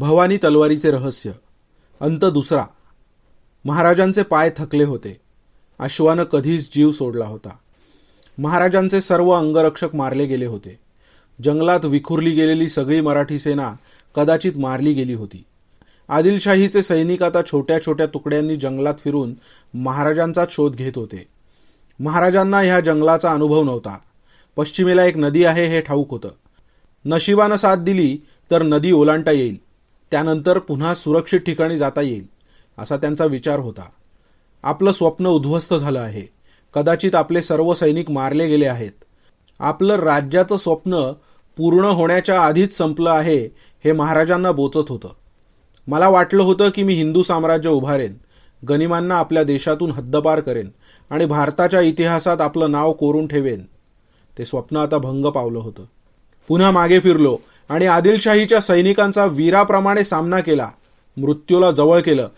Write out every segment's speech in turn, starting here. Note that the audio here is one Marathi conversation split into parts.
भवानी तलवारीचे रहस्य. अंत दुसरा. महाराजांचे पाय थकले होते. अश्वानं कधीच जीव सोडला होता. महाराजांचे सर्व अंगरक्षक मारले गेले होते. जंगलात विखुरली गेलेली सगळी मराठी सेना कदाचित मारली गेली होती. आदिलशाहीचे सैनिक आता छोट्या छोट्या तुकड्यांनी जंगलात फिरून महाराजांचा शोध घेत होते. महाराजांना ह्या जंगलाचा अनुभव नव्हता. पश्चिमेला एक नदी आहे हे ठाऊक होतं. नशिबानं साथ दिली तर नदी ओलांडता येईल. त्यानंतर पुन्हा सुरक्षित ठिकाणी जाता येईल असा त्यांचा विचार होता. आपलं स्वप्न उद्ध्वस्त झालं आहे. कदाचित आपले सर्व सैनिक मारले गेले आहेत. आपलं राज्याचं स्वप्न पूर्ण होण्याच्या आधीच संपलं आहे हे महाराजांना बोचत होतं. मला वाटलं होतं की मी हिंदू साम्राज्य उभारेन, गनिमांना आपल्या देशातून हद्दपार करेन आणि भारताच्या इतिहासात आपलं नाव कोरून ठेवेन. ते स्वप्न आता भंग पावलं होतं. पुन्हा मागे फिरलो आणि आदिलशाहीच्या सैनिकांचा वीराप्रमाणे सामना केला. मृत्यूला जवळ केलं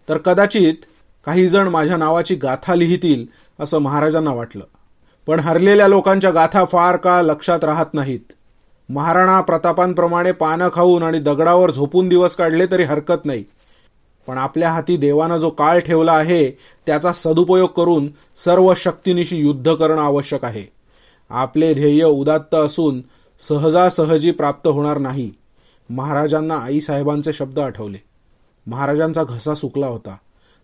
तर कदाचित काही जण माझ्या नावाची गाथा लिहितील असं महाराजांना वाटलं. पण हरलेल्या लोकांच्या गाथा फार काळ लक्षात राहत नाहीत. महाराणा प्रतापांप्रमाणे पानं खाऊन आणि दगडावर झोपून दिवस काढले तरी हरकत नाही. पण आपल्या हाती देवानं जो काळ ठेवला आहे त्याचा सदुपयोग करून सर्व शक्तीनिशी युद्ध करणं आवश्यक आहे. आपले ध्येय उदात्त असून सहजासहजी प्राप्त होणार नाही. महाराजांना आईसाहेबांचे शब्द आठवले. महाराजांचा घसा सुकला होता.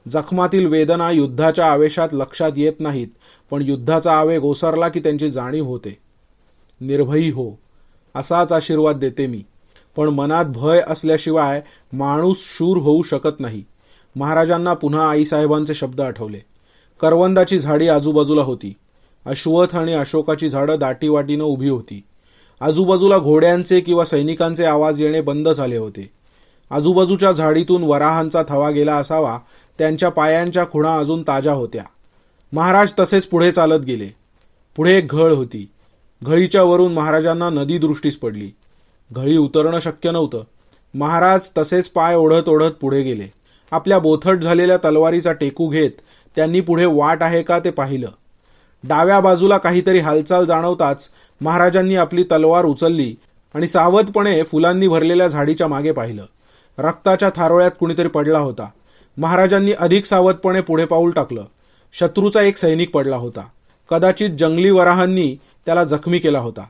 जखमातील वेदना युद्धाच्या आवेशात लक्षात येत नाहीत, पण युद्धाचा आवेग ओसरला की त्यांची जाणीव होते. निर्भयी हो असाच आशीर्वाद देते मी, पण मनात भय असल्याशिवाय माणूस शूर होऊ शकत नाही. महाराजांना पुन्हा आईसाहेबांचे शब्द आठवले. करवंदाची झाडी आजूबाजूला होती. अश्वत्थ आणि अशोकाची झाडं दाटीवाटीनं उभी होती. आजूबाजूला घोड्यांचे किंवा सैनिकांचे आवाज येणे बंद झाले होते. आजूबाजूच्या झाडीतून वराहांचा थवा गेला असावा. त्यांच्या पायांच्या खुणा अजून ताज्या होत्या. महाराज तसेच पुढे चालत गेले. पुढे एक घळ होती. घळीच्या वरून महाराजांना नदी दृष्टीस पडली. घळी उतरणं शक्य नव्हतं. महाराज तसेच पाय ओढत ओढत पुढे गेले. आपल्या बोथट झालेल्या तलवारीचा टेकू घेत त्यांनी पुढे वाट आहे का ते पाहिलं. डाव्या बाजूला काहीतरी हालचाल जाणवताच महाराजांनी आपली तलवार उचलली आणि सावधपणे फुलांनी भरलेल्या झाडीच्या मागे पाहिलं. रक्ताच्या थारोळ्यात कुणीतरी पडला होता. महाराजांनी अधिक सावधपणे पुढे पाऊल टाकलं. शत्रूचा एक सैनिक पडला होता. कदाचित जंगली वराहांनी त्याला जखमी केला होता.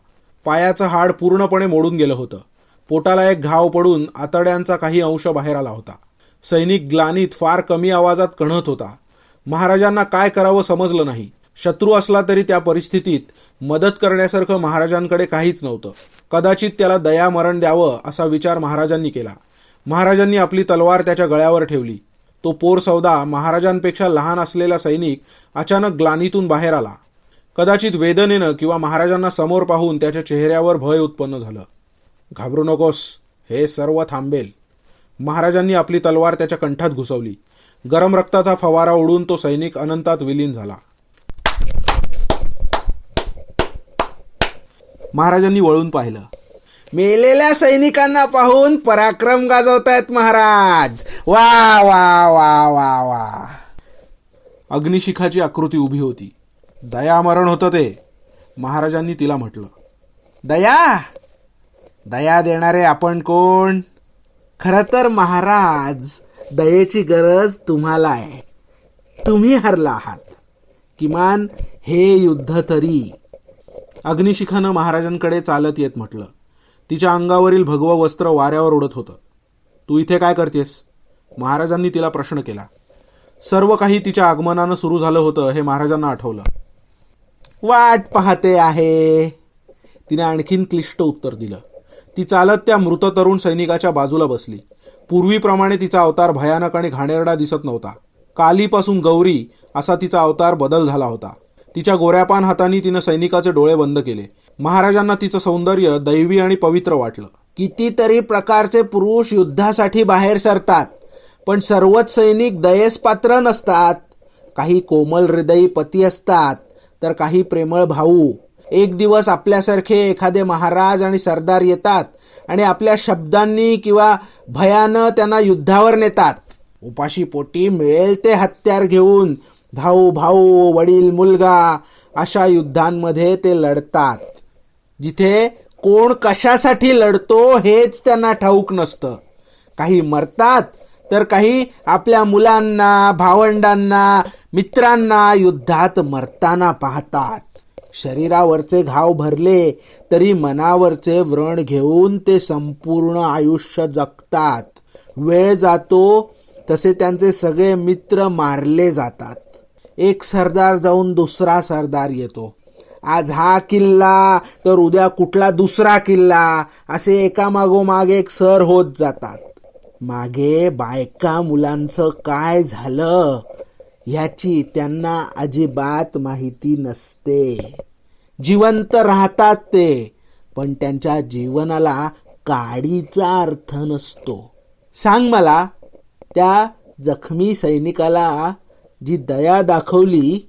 पायाचं हाड पूर्णपणे मोडून गेलं होतं. पोटाला एक घाव पडून आतड्यांचा काही अंश बाहेर आला होता. सैनिक ग्लानीत फार कमी आवाजात कणत होता. महाराजांना काय करावं समजलं नाही. शत्रू असला तरी त्या परिस्थितीत मदत करण्यासारखं महाराजांकडे काहीच नव्हतं. कदाचित त्याला दयामरण द्यावं असा विचार महाराजांनी केला. महाराजांनी आपली तलवार त्याच्या गळ्यावर ठेवली. तो पोर सौदा महाराजांपेक्षा लहान असलेला सैनिक अचानक ग्लानीतून बाहेर आला. कदाचित वेदनेनं किंवा महाराजांना समोर पाहून त्याच्या चेहऱ्यावर भय उत्पन्न झालं. घाबरू नकोस, हे सर्व थांबेल. महाराजांनी आपली तलवार त्याच्या कंठात घुसवली. गरम रक्ताचा फवारा उडून तो सैनिक अनंतात विलीन झाला. महाराजांनी वळून पाहिलं. मेलेल्या सैनिकांना पाहून पराक्रम गाजवतायत महाराज. वा वा वा वा वा. अग्निशिखाची आकृती उभी होती. दयामरण होतं ते. महाराजांनी तिला म्हटलं, दया दया देणारे आपण कोण? खरं तर महाराज, दयेची गरज तुम्हाला आहे. तुम्ही हरला आहात. किमान हे युद्ध तरी. अग्निशिखानं महाराजांकडे चालत येत म्हटलं. तिच्या अंगावरील भगवं वस्त्र वाऱ्यावर उडत होतं. तू इथे काय करतेस? महाराजांनी तिला प्रश्न केला. सर्व काही तिच्या आगमनानं सुरू झालं होतं हे महाराजांना आठवलं. वाट पाहते आहे, तिने आणखीन क्लिष्ट उत्तर दिलं. ती चालत त्या मृत तरुण सैनिकाच्या बाजूला बसली. पूर्वीप्रमाणे तिचा अवतार भयानक आणि घाणेरडा दिसत नव्हता. कालीपासून गौरी असा तिचा अवतार बदल झाला होता. तिच्या गोऱ्यापान हातांनी तिनं सैनिकाचे डोळे बंद केले. महाराजांना तिचं सौंदर्य दैवी आणि पवित्र वाटलं. कितीतरी प्रकारचे पुरुष युद्धासाठी बाहेर सरतात, पण सर्वच सैनिक दयेस पात्र नसतात. काही कोमल हृदयी पती असतात, तर काही प्रेमळ भाऊ. एक दिवस आपल्यासारखे एखादे महाराज आणि सरदार येतात आणि आपल्या शब्दांनी किंवा भयानं त्यांना युद्धावर नेतात. उपाशी पोटी मिळेल ते हत्यार घेऊन भाऊ भाऊ, वडील मुलगा अशा युद्धांमध्ये ते लढतात, जिथे कोण कशासाठी लढतो हेच त्यांना ठाऊक नसतं. काही मरतात तर काही आपल्या मुलांना, भावंडांना, मित्रांना युद्धात मरताना पाहतात. शरीरावरचे घाव भरले तरी मनावरचे व्रण घेऊन ते संपूर्ण आयुष्य जगतात. वेळ जातो तसे त्यांचे सगळे मित्र मारले जातात. एक सरदार जाऊन दुसरा सरदार येतो. आज हा किल्ला तर उद्या कुठला दुसरा किल्ला, असे एकामागोमाग एक सर होत जातात. मागे बायका मुलांचं काय झालं ह्याची त्यांना अजिबात माहिती नसते. जिवंत राहतात ते, पण त्यांच्या जीवनाला काडीचा अर्थ नसतो. सांग मला, त्या जखमी सैनिकाला जी दया दाखवली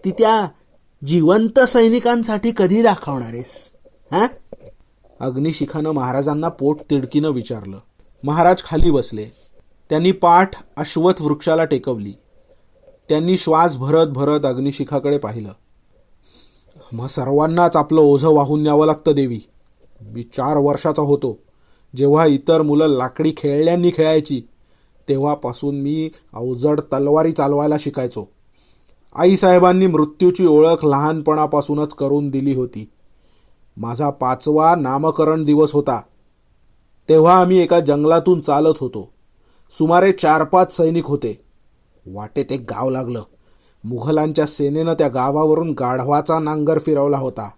ती त्या जिवंत सैनिकांसाठी कधी दाखवणार आहेस? अग्निशिखानं महाराजांना पोट तिडकीनं विचारलं. महाराज खाली बसले. त्यांनी पाठ अश्वत्थ वृक्षाला टेकवली. त्यांनी श्वास भरत भरत अग्निशिखाकडे पाहिलं. मग सर्वांनाच आपलं ओझं वाहून न्यावं लागतं देवी. मी 4 वर्षाचा होतो जेव्हा इतर मुलं लाकडी खेळण्यांनी खेळायची, तेव्हापासून मी अवजड तलवारी चालवायला शिकायचो. आईसाहेबांनी मृत्यूची ओळख लहानपणापासूनच करून दिली होती. माझा 5वा नामकरण दिवस होता. तेव्हा आम्ही एका जंगलातून चालत होतो. सुमारे 4-5 सैनिक होते. वाटेत एक गाव लागलं. मुघलांच्या सेनेनं त्या गावावरून गाढवाचा नांगर फिरवला होता.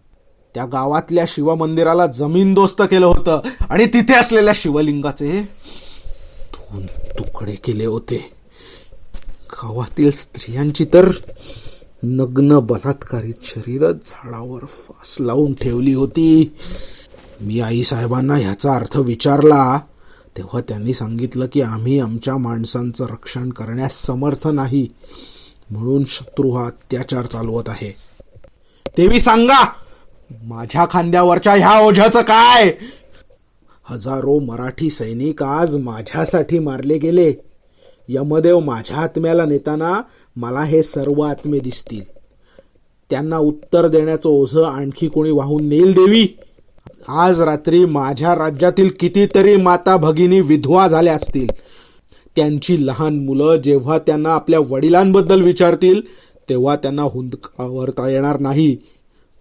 त्या गावातल्या शिवमंदिराला जमीनदोस्त केलं होतं आणि तिथे असलेल्या शिवलिंगाचे 2 तुकडे केले होते. गावातील स्त्रियांची तर नग्न बलात्कारित शरीर झाडावर फास लावून ठेवली होती. मी आईसाहेबांना ह्याचा अर्थ विचारला तेव्हा त्यांनी सांगितलं की आम्ही आमच्या माणसांचं रक्षण करण्यास समर्थ नाही, म्हणून शत्रू हा अत्याचार चालवत आहे. देवी सांगा, माझ्या खांद्यावरच्या ह्या ओझ्याचं काय? हजारो मराठी सैनिक आज माझ्यासाठी मारले गेले. यमदेव माझ्या आत्म्याला नेताना मला हे सर्व आत्मे दिसतील. त्यांना उत्तर देण्याचं ओझं आणखी कोणी वाहून नेईल देवी? आज रात्री माझ्या राज्यातील कितीतरी माता भगिनी विधवा झाल्या असतील. त्यांची लहान मुलं जेव्हा त्यांना आपल्या वडिलांबद्दल विचारतील तेव्हा त्यांना हुंदकावरता येणार नाही.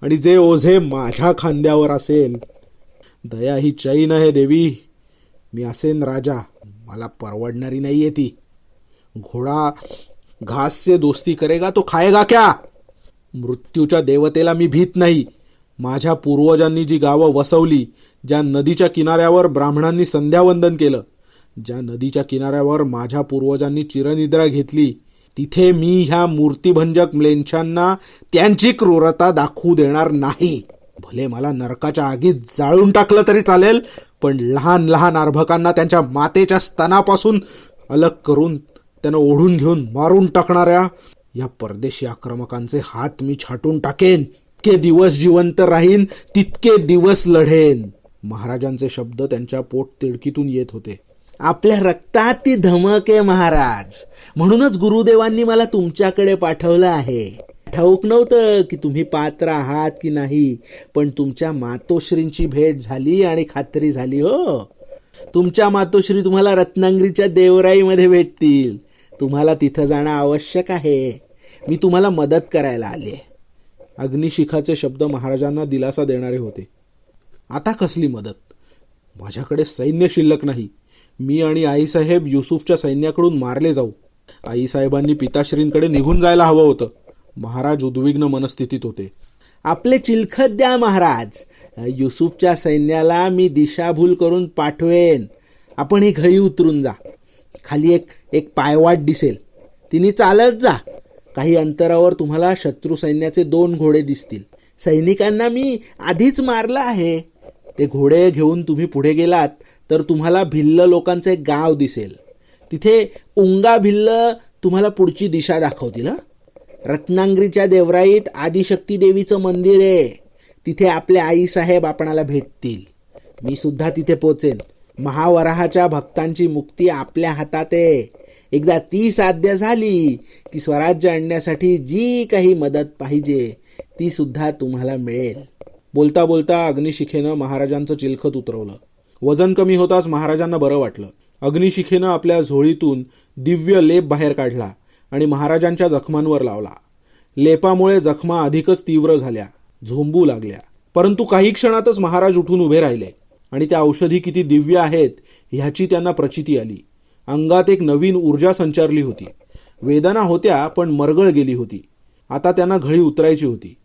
आणि जे ओझे माझ्या खांद्यावर असेल, दया ही चैन आहे देवी. मी असेन राजा, मला परवडणारी नाहीये ती. घोडा घास से दोस्ती करेगा तो खाएगा क्या? मृत्यूच्या देवतेला मी भीत नाही. माझ्या पूर्वजांनी जी गावं वसवली, ज्या नदीच्या किनाऱ्यावर ब्राह्मणांनी संध्यावंदन केलं, ज्या नदीच्या किनाऱ्यावर माझ्या पूर्वजांनी चिरनिद्रा घेतली, तिथे मी ह्या मूर्तिभंजक म्लेच्छांना त्यांची क्रूरता दाखवू देणार नाही. भले मला नरकाच्या आगीत जाळून टाकलं तरी चालेल, पण लहान लहान अर्भकांना त्यांच्या मातेच्या स्तनापासून अलग करून त्यांना ओढून घेऊन मारून टाकणाऱ्या या परदेशी आक्रमकांचे हात मी छाटून टाकेन. जितके दिवस जिवंत राहीन तितके दिवस लढेन. महाराजांचे शब्द त्यांच्या पोट तिडकीतून येत होते. आपल्या रक्तात ती धमक आहे महाराज, म्हणूनच गुरुदेवांनी मला तुमच्याकडे पाठवलं आहे. ठाऊक नव्हतं की तुम्ही पात्र आहात की नाही, पण तुमच्या मातोश्रींची भेट झाली आणि खात्री झाली. हो, तुमच्या मातोश्री तुम्हाला रत्नागिरीच्या देवराईमध्ये भेटतील. तुम्हाला तिथं जाणं आवश्यक आहे. मी तुम्हाला मदत करायला आले. अग्निशिखाचे शब्द महाराजांना दिलासा देणारे होते. आता कसली मदत? माझ्याकडे सैन्य शिल्लक नाही. मी आणि आईसाहेब युसुफच्या सैन्याकडून मारले जाऊ. आईसाहेबांनी पिताश्रींकडे निघून जायला हवं होतं. महाराज उद्विग्न मनस्थितीत होते. आपले चिलखत द्या महाराज. युसुफच्या सैन्याला मी दिशाभूल करून पाठवेन. आपण ही घळी उतरून जा. खाली एक पायवाट दिसेल, तिने चालत जा. काही अंतरावर तुम्हाला शत्रू सैन्याचे 2 घोडे दिसतील. सैनिकांना मी आधीच मारलं आहे. ते घोडे घेऊन तुम्ही पुढे गेलात तर तुम्हाला भिल्ल लोकांचे गाव दिसेल. तिथे उंगा भिल्ल तुम्हाला पुढची दिशा दाखवतील. रत्नागिरीच्या देवराईत आदिशक्ती देवीचं मंदिर आहे. तिथे आपले आईसाहेब आपणाला भेटतील. मी सुद्धा तिथे पोचेन. महावराहाच्या भक्तांची मुक्ती आपल्या हातात आहे. एकदा ती साध्य झाली की स्वराज्य आणण्यासाठी जी काही मदत पाहिजे ती सुद्धा तुम्हाला मिळेल. बोलता बोलता अग्निशिखेनं महाराजांचं चिलखत उतरवलं. वजन कमी होताच महाराजांना बरं वाटलं. अग्निशिखेनं आपल्या झोळीतून दिव्य लेप बाहेर काढला आणि महाराजांच्या जखमांवर लावला. लेपामुळे जखमा अधिकच तीव्र झाल्या, झोंबू लागल्या. परंतु काही क्षणातच महाराज उठून उभे राहिले आणि त्या औषधी किती दिव्य आहेत ह्याची त्यांना प्रचिती आली. अंगात एक नवीन ऊर्जा संचारली होती. वेदना होत्या पण मरगळ गेली होती. आता त्यांना घळी उतरायची होती.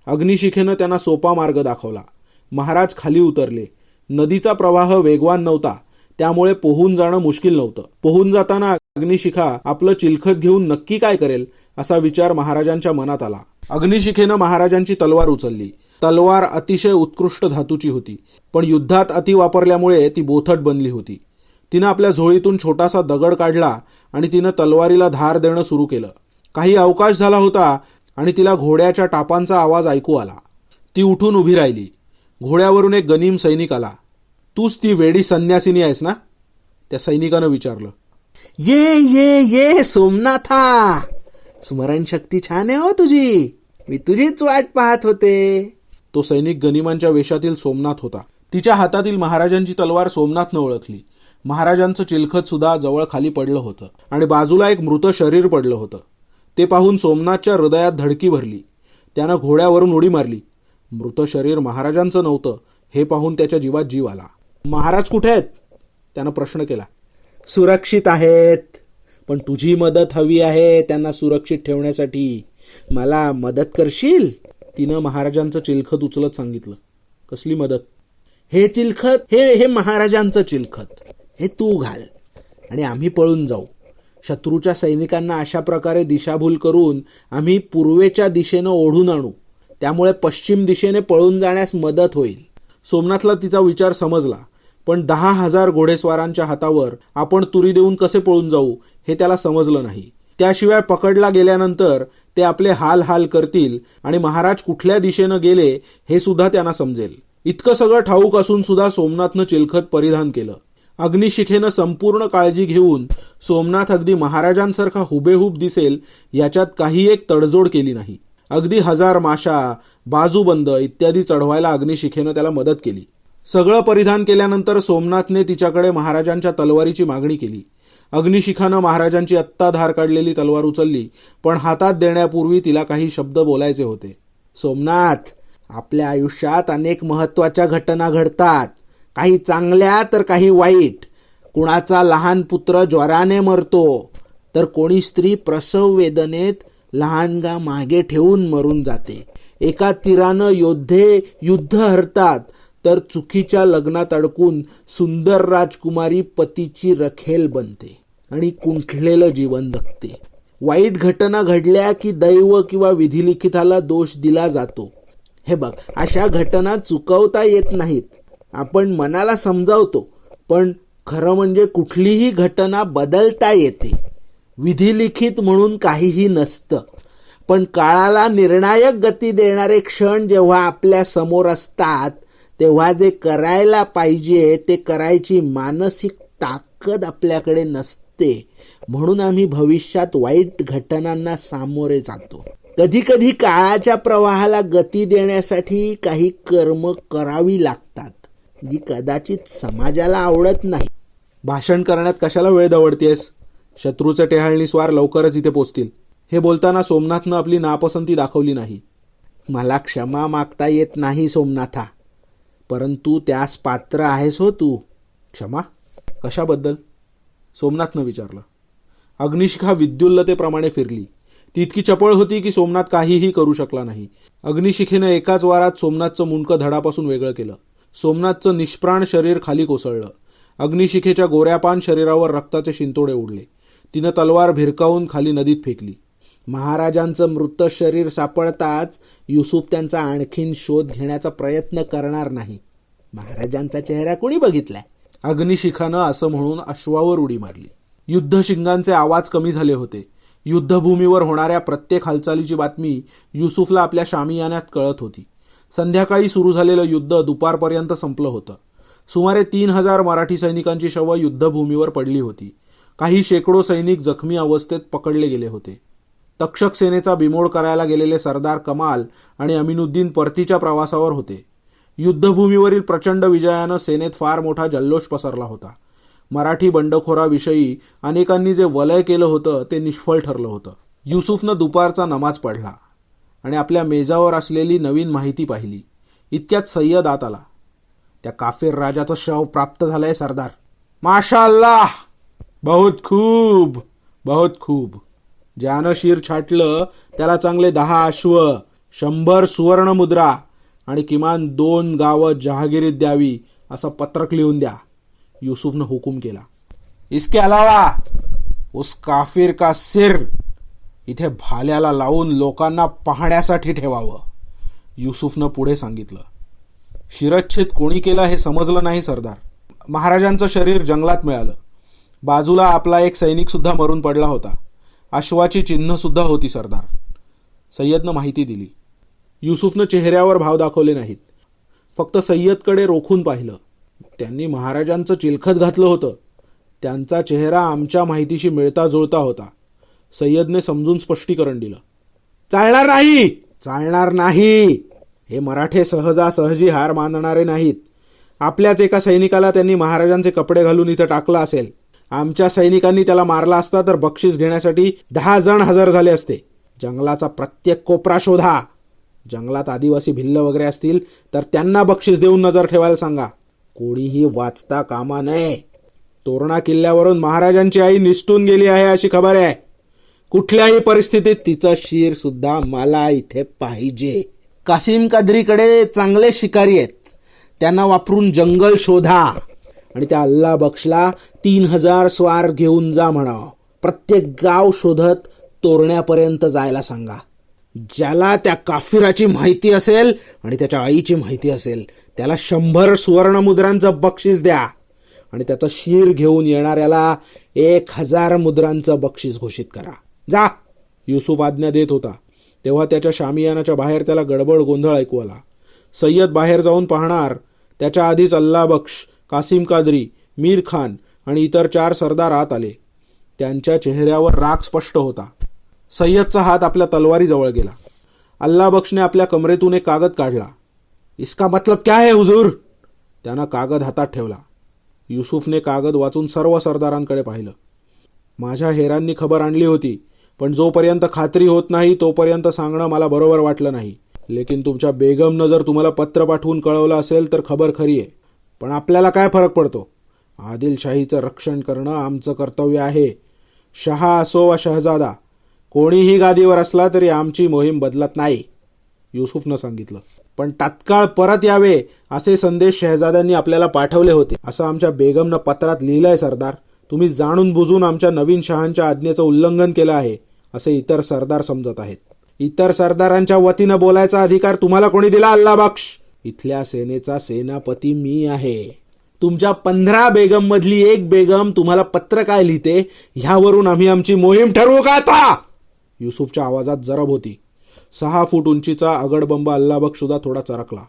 अग्निशिखेनं त्यांना सोपा मार्ग दाखवला. महाराज खाली उतरले. नदीचा प्रवाह वेगवान नव्हता, त्यामुळे पोहून जाणं मुश्किल नव्हतं. पोहून जाताना अग्निशिखा आपलं चिलखत घेऊन नक्की काय करेल असा विचार महाराजांच्या मनात आला. अग्निशिखेनं महाराजांची तलवार उचलली. तलवार अतिशय उत्कृष्ट धातूची होती, पण युद्धात अति वापरल्यामुळे ती बोथट बनली होती. तिनं आपल्या झोळीतून छोटासा दगड काढला आणि तिनं तलवारीला धार देणं सुरू केलं. काही अवकाश झाला होता आणि तिला घोड्याच्या टापांचा आवाज ऐकू आला. ती उठून उभी राहिली. घोड्यावरून एक गनीम सैनिक आला. तूच ती वेडी संन्यासिनी आहेस ना? त्या सैनिकानं विचारलं. ये ये ये सोमनाथा, स्मरणशक्ती छान आहे हो तुझी. मी तुझीच वाट पाहत होते. तो सैनिक गनिमांच्या वेशातील सोमनाथ होता. तिच्या हातातील महाराजांची तलवार सोमनाथनं ओळखली. महाराजांचं चिलखत सुद्धा जवळ खाली पडलं होतं आणि बाजूला एक मृत शरीर पडलं होतं. ते पाहून सोमनाथच्या हृदयात धडकी भरली. त्यानं घोड्यावरून उडी मारली. मृत शरीर महाराजांचं नव्हतं हे पाहून त्याच्या जीवात जीव आला. महाराज कुठे आहेत? त्यानं प्रश्न केला. सुरक्षित आहेत, पण तुझी मदत हवी आहे त्यांना सुरक्षित ठेवण्यासाठी. मला मदत करशील? तिनं महाराजांचं चिलखत उचलत सांगितलं. कसली मदत? हे चिलखत, हे महाराजांचं चिलखत, हे तू घाल आणि आम्ही पळून जाऊ. शत्रूच्या सैनिकांना अशा प्रकारे दिशाभूल करून आम्ही पूर्वेच्या दिशेनं ओढून आणू. त्यामुळे पश्चिम दिशेने पळून जाण्यास मदत होईल. सोमनाथला तिचा विचार समजला, पण 10,000 घोडेस्वारांच्या हातावर आपण तुरी देऊन कसे पळून जाऊ हे त्याला समजलं नाही. त्याशिवाय पकडला गेल्यानंतर ते आपले हाल हाल करतील आणि महाराज कुठल्या दिशेनं गेले हे सुद्धा त्यांना समजेल. इतकं सगळं ठाऊक असून सुद्धा सोमनाथनं चिलखत परिधान केलं. अग्निशिखेनं संपूर्ण काळजी घेऊन सोमनाथ अगदी महाराजांसारखा हुबेहूब दिसेल याच्यात काही एक तडजोड केली नाही. अगदी 1000 माशा, बाजूबंद इत्यादी चढवायला अग्निशिखेनं त्याला मदत केली. सगळं परिधान केल्यानंतर सोमनाथने तिच्याकडे महाराजांच्या तलवारीची मागणी केली. अग्निशिखानं महाराजांची आत्ता धार काढलेली तलवार उचलली, पण हातात देण्यापूर्वी तिला काही शब्द बोलायचे होते. सोमनाथ, आपल्या आयुष्यात अनेक महत्वाच्या घटना घडतात, काही चांगल्या तर काही वाईट. कुणाचा लहान पुत्र ज्वराने मरतो, तर कोणी स्त्री प्रसव वेदनेत लहानगा मागे ठेवून मरून जाते. एका तीरानं योद्धे युद्ध हरतात, तर चुकीच्या लग्नात अडकून सुंदर राजकुमारी पतीची रखेल बनते आणि कुंठलेलं जीवन जगते. वाईट घटना घडल्या की दैव किंवा विधिलिखिताला दोष दिला जातो. हे बघ, अशा घटना चुकवता येत नाहीत. आपण मनाला समजावतो, पण खरं म्हणजे कुठलीही घटना बदलता येते. विधिलिखित म्हणून काहीही नसतं, पण काळाला निर्णायक गती देणारे क्षण जेव्हा आपल्या समोर असतात तेव्हा जे करायला पाहिजे ते करायची मानसिक ताकद आपल्याकडे नसते. म्हणून आम्ही भविष्यात वाईट घटनांना सामोरे जातो. कधी कधी काळाच्या प्रवाहाला गती देण्यासाठी काही कर्म करावी लागतात, जी कदाचित समाजाला आवडत नाही. भाषण करण्यात कशाला वेळ दवडतेस? शत्रूचे टेहाळणी स्वार लवकरच इथे पोचतील. हे बोलताना सोमनाथनं आपली नापसंती दाखवली नाही. मला क्षमा मागता येत नाही सोमनाथा, परंतु त्यास पात्र आहेस हो तू. क्षमा? कशाबद्दल? सोमनाथनं विचारलं. अग्निशिखा विद्युल्लतेप्रमाणे फिरली. ती इतकी चपळ होती की सोमनाथ काहीही करू शकला नाही. अग्निशिखेनं एकाच वारात सोमनाथचं मुंडकं धडापासून वेगळं केलं. सोमनाथचं निष्प्राण शरीर खाली कोसळलं. अग्निशिखेच्या गोऱ्यापान शरीरावर रक्ताचे शिंतोडे उडले. तिनं तलवार भिरकावून खाली नदीत फेकली. महाराजांचं मृत शरीर सापडताच युसुफ त्यांचा आणखीन शोध घेण्याचा प्रयत्न करणार नाही. महाराजांचा चेहरा कोणी बघितलाय? अग्निशिखानं असं म्हणून अश्वावर उडी मारली. युद्धशिंगांचे आवाज कमी झाले होते. युद्धभूमीवर होणाऱ्या प्रत्येक हालचालीची बातमी युसुफला आपल्या शामियान्यात कळत होती. संध्याकाळी सुरू झालेलं युद्ध दुपारपर्यंत संपलं होतं. सुमारे 3000 मराठी सैनिकांची शवं युद्धभूमीवर पडली होती. काही शेकडो सैनिक जखमी अवस्थेत पकडले गेले होते. तक्षक सेनेचा बिमोड करायला गेलेले सरदार कमाल आणि अमिनुद्दीन परतीच्या प्रवासावर होते. युद्धभूमीवरील प्रचंड विजयानं सेनेत फार मोठा जल्लोष पसरला होता. मराठी बंडखोराविषयी अनेकांनी जे वलय केलं होतं ते निष्फळ ठरलं होतं. युसुफनं दुपारचा नमाज पढला आणि आपल्या मेजावर असलेली नवीन माहिती पाहिली. इतक्यात सय्यद आत आला. त्या काफिर राजाचं शव प्राप्त झालंय सरदार. माशाअल्लाह, बहुत खूब, बहुत खूब. ज्यानं शिर छाटलं त्याला चांगले 10 अश्व, 100 सुवर्ण मुद्रा आणि किमान 2 गावं जहागिरीत द्यावी असं पत्रक लिहून द्या. युसुफनं हुकूम केला. इसके अलावा उस काफिर का सिर इथे भाल्याला लावून लोकांना पाहण्यासाठी ठेवावं. युसुफनं पुढे सांगितलं. शिरच्छेद कोणी केला हे समजलं नाही सरदार. महाराजांचं शरीर जंगलात मिळालं. बाजूला आपला एक सैनिक सुद्धा मरून पडला होता. अश्वाची चिन्ह सुद्धा होती सरदार. सय्यदनं माहिती दिली. युसुफनं चेहऱ्यावर भाव दाखवले नाहीत. फक्त सय्यदकडे रोखून पाहिलं. त्यांनी महाराजांचं चिलखत घातलं होतं. त्यांचा चेहरा आमच्या माहितीशी मिळता जुळता होता. सय्यदने समजून स्पष्टीकरण दिलं. चालणार नाही, चालणार नाही. हे मराठे सहजासहजी हार मानणारे नाहीत. आपल्याच एका सैनिकाला त्यांनी महाराजांचे कपडे घालून इथं टाकलं असेल. आमच्या सैनिकांनी त्याला मारला असता तर बक्षीस घेण्यासाठी 10 जण हजर झाले असते. जंगलाचा प्रत्येक कोपरा शोधा. जंगलात आदिवासी भिल्ल वगैरे असतील तर त्यांना बक्षीस देऊन नजर ठेवायला सांगा. कोणीही वाचता कामा नये. तोरणा किल्ल्यावरून महाराजांची आई निसटून गेली आहे अशी खबर आहे. कुठल्याही परिस्थितीत तिचं शिर सुद्धा मला इथे पाहिजे. कासिम कादरीकडे चांगले शिकारी आहेत. त्यांना वापरून जंगल शोधा आणि त्या अल्लाह बक्षला 3000 स्वार घेऊन जा म्हणावं. प्रत्येक गाव शोधत तोरण्यापर्यंत जायला सांगा. ज्याला त्या काफिराची माहिती असेल आणि त्याच्या आईची माहिती असेल त्याला 100 सुवर्ण मुद्रांचं बक्षीस द्या आणि त्याचं शीर घेऊन येणाऱ्याला 1000 मुद्रांचं बक्षीस घोषित करा. जा. युसुफ आज्ञा देत होता तेव्हा त्याच्या शामियानाच्या बाहेर त्याला गडबड गोंधळ ऐकू आला. सय्यद बाहेर जाऊन पाहणार त्याच्या आधीच अल्लाह बक्ष, कासिम कादरी, मीर खान आणि इतर 4 सरदार आत आले. त्यांच्या चेहऱ्यावर राग स्पष्ट होता. सय्यदचा हात आपल्या तलवारीजवळ गेला. अल्लाह बक्षने आपल्या कमरेतून एक कागद काढला. इसका मतलब क्या है हुजूर? त्यानं कागद हातात ठेवला. युसुफने कागद वाचून सर्व सरदारांकडे पाहिलं. माझ्या हेरांनी खबर आणली होती, पण जोपर्यंत खात्री होत नाही तोपर्यंत सांगणं मला बरोबर वाटलं नाही. लेकिन तुमच्या बेगमनं जर तुम्हाला पत्र पाठवून कळवलं असेल तर खबर खरी आहे. पण आपल्याला काय फरक पडतो? आदिलशाहीचं रक्षण करणं आमचं कर्तव्य आहे. शहा असो वा शहजादा, कोणीही गादीवर असला तरी आमची मोहीम बदलत नाही, युसुफनं सांगितलं. पण तात्काळ परत यावे असे संदेश शहजाद्यांनी आपल्याला पाठवले होते असं आमच्या बेगमनं पत्रात लिहिलंय सरदार. तुम्ही जाणून बुजून आमच्या नवीन शहांच्या आज्ञेचं उल्लंघन केलं आहे असे इतर सरदार समजत आहेत. इतर सरदारांच्या वतीनं बोलायचा अधिकार तुम्हाला कोणी दिला अल्लाह बक्ष? इथल्या सेनेचा सेनापती मी आहे. तुमच्या 15 बेगम मधली एक बेगम तुम्हाला पत्र काय लिहिते ह्यावरून आम्ही आमची मोहीम ठरवू का आता? युसुफच्या आवाजात जरब होती. 6 फूट उंचीचा अगडबंब अल्लाह बक्ष सुद्धा थोडा चरकला.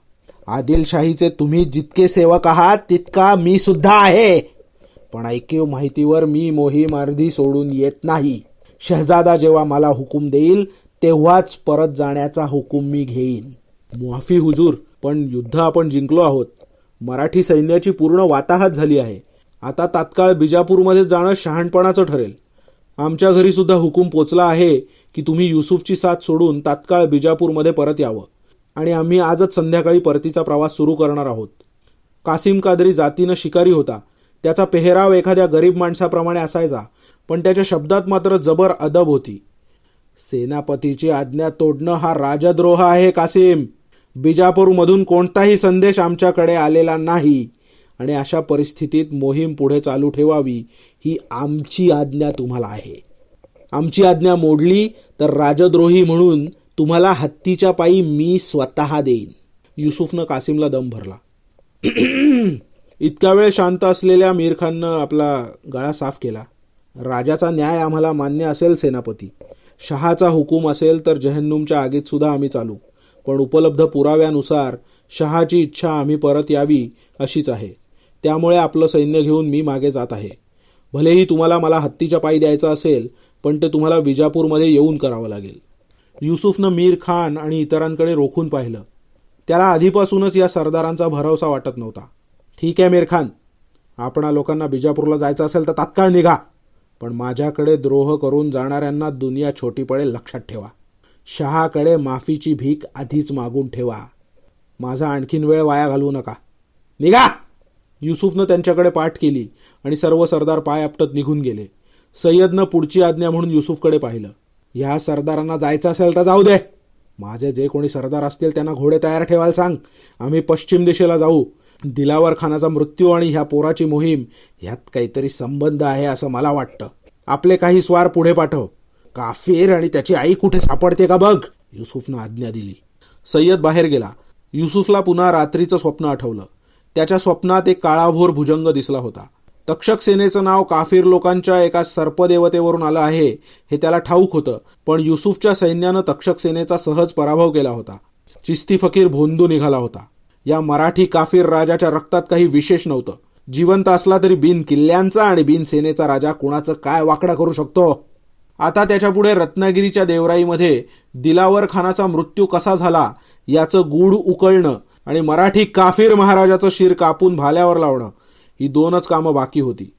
आदिलशाहीचे तुम्ही जितके सेवक आहात तितका मी सुद्धा आहे. पण ऐकीव माहितीवर मी मोहीम अर्धी सोडून येत नाही. शहजादा जेव्हा मला हुकूम देईल तेव्हाच परत जाण्याचा हुकूम मी घेईन. माफी हुजूर, पण युद्ध आपण जिंकलो आहोत. मराठी सैन्याची पूर्ण वाताहत झाली आहे. आता तात्काळ बिजापूरमध्ये जाणं शहाणपणाचं ठरेल. आमच्या घरी सुद्धा हुकूम पोचला आहे की तुम्ही युसुफची साथ सोडून तात्काळ बिजापूरमध्ये परत यावं आणि आम्ही आजच संध्याकाळी परतीचा प्रवास सुरू करणार आहोत. कासिम कादरी जातीनं शिकारी होता. त्याचा पेहराव एखाद्या गरीब माणसाप्रमाणे असायचा, पण त्याच्या शब्दात मात्र जबर अदब होती. सेनापतीची आज्ञा तोडणं हा राजद्रोह आहे कासिम. बिजापूरमधून कोणताही संदेश आमच्याकडे आलेला नाही आणि अशा परिस्थितीत मोहीम पुढे चालू ठेवावी ही आमची आज्ञा तुम्हाला आहे. आमची आज्ञा मोडली तर राजद्रोही म्हणून तुम्हाला हत्तीच्या पायी मी स्वतः देईन. युसुफनं कासिमला दम भरला. इतका वेळ शांत असलेल्या मीर खाननं आपला गळा साफ केला. राजाचा न्याय आम्हाला मान्य असेल सेनापती. शहाचा हुकूम असेल तर जहन्नुमच्या आगीत सुद्धा आम्ही चालू. पण उपलब्ध पुराव्यानुसार शहाची इच्छा आम्ही परत यावी अशीच आहे. त्यामुळे आपलं सैन्य घेऊन मी मागे जात आहे. भलेही तुम्हाला मला हत्तीच्या पायी द्यायचं असेल पण ते तुम्हाला विजापूरमध्ये येऊन करावं लागेल. युसुफनं मीर खान आणि इतरांकडे रोखून पाहिलं. त्याला आधीपासूनच या सरदारांचा भरवसा वाटत नव्हता. ठीक आहे मीर खान, आपणा लोकांना बिजापूरला जायचं असेल तर तात्काळ निघा, पण माझ्याकडे द्रोह करून जाणाऱ्यांना दुनिया छोटी पडेल लक्षात ठेवा. शहाकडे माफीची भीक आधीच मागून ठेवा. माझा आणखीन वेळ वाया घालवू नका. निघा. युसुफनं त्यांच्याकडे पाठ केली आणि सर्व सरदार पाय आपटत निघून गेले. सय्यदनं पुढची आज्ञा म्हणून युसुफकडे पाहिलं. ह्या सरदारांना जायचं असेल तर जाऊ दे. माझे जे कोणी सरदार असतील त्यांना घोडे तयार ठेवायला सांग. आम्ही पश्चिम दिशेला जाऊ. दिलावर खानाचा मृत्यू आणि ह्या पोराची मोहीम ह्यात काहीतरी संबंध आहे असं मला वाटतं. आपले काही स्वार पुढे पाठव. काफीर आणि त्याची आई कुठे सापडते का बघ. युसुफनं आज्ञा दिली. सय्यद बाहेर गेला. युसुफला पुन्हा रात्रीचं स्वप्न आठवलं. त्याच्या स्वप्नात एक काळाभोर भुजंग दिसला होता. तक्षक सेनेचं नाव काफीर लोकांच्या एका सर्पदेवतेवरून आलं आहे हे त्याला ठाऊक होतं, पण युसुफच्या सैन्यानं तक्षक सेनेचा सहज पराभव केला होता. चिस्ती फकीर भोंदू निघाला होता. या मराठी काफीर राजाच्या रक्तात काही विशेष नव्हतं. जिवंत असला तरी बिन किल्ल्यांचा आणि बिन सेनेचा राजा कुणाचं काय वाकडं करू शकतो. आता त्याच्यापुढे रत्नागिरीच्या देवराईमध्ये दिलावर खानाचा मृत्यू कसा झाला याचं गूढ उकळणं आणि मराठी काफीर महाराजाचं शिर कापून भाल्यावर लावणं ही दोनच कामं बाकी होती.